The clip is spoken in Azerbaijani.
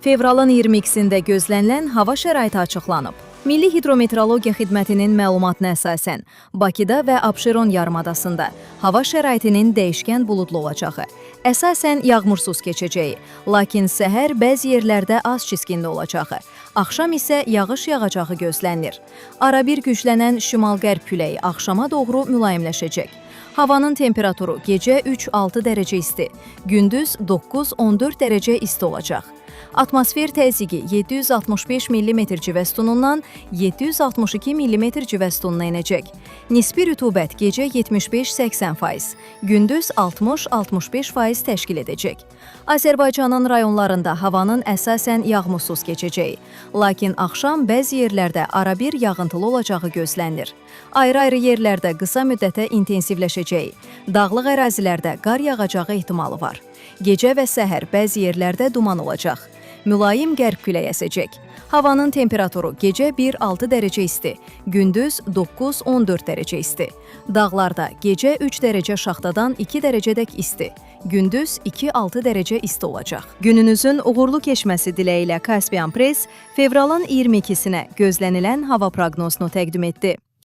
Fevralın 22-sində gözlənilən hava şəraiti açıqlanıb. Milli Hidrometeorologiya Xidmətinin məlumatına əsasən, Bakıda və Abşeron yarımadasında hava şəraitinin dəyişkən buludlu olacağı, əsasən yağmursuz keçəcəyi, lakin səhər bəzi yerlərdə az çiskinli olacağı, axşam isə yağış yağacağı gözlənilir. Arabir güclənən şimal-qərb küləyi axşama doğru mülayimləşəcək. Havanın temperaturu gecə 3-6 dərəcə isti, gündüz 9-14 dərəcə isti olacaq. Atmosfer təzyiqi 765 mm civəstunundan 762 mm civəstununa enəcək. Nisbi rütubət gecə 75-80%, gündüz 60-65% təşkil edəcək. Azərbaycanın rayonlarında havanın əsasən yağmursuz keçəcəyi, lakin axşam bəzi yerlərdə arabir yağıntılı olacağı gözlənilir. Ayrı-ayrı yerlərdə qısa müddətə intensivləşəcəyi, dağlıq ərazilərdə qar yağacağı ehtimalı var. Gecə və səhər bəzi yerlərdə duman olacaq. Mülayim qərb küləyi əsəcək. Havanın temperaturu gecə 1-6 dərəcə isti, gündüz 9-14 dərəcə isti. Dağlarda gecə 3 dərəcə şaxtadan 2 dərəcədək isti, gündüz 2-6 dərəcə isti olacaq. Gününüzün uğurlu keçməsi diləyilə Caspian Press fevralın 22-sinə gözlənilən hava proqnozunu təqdim etdi.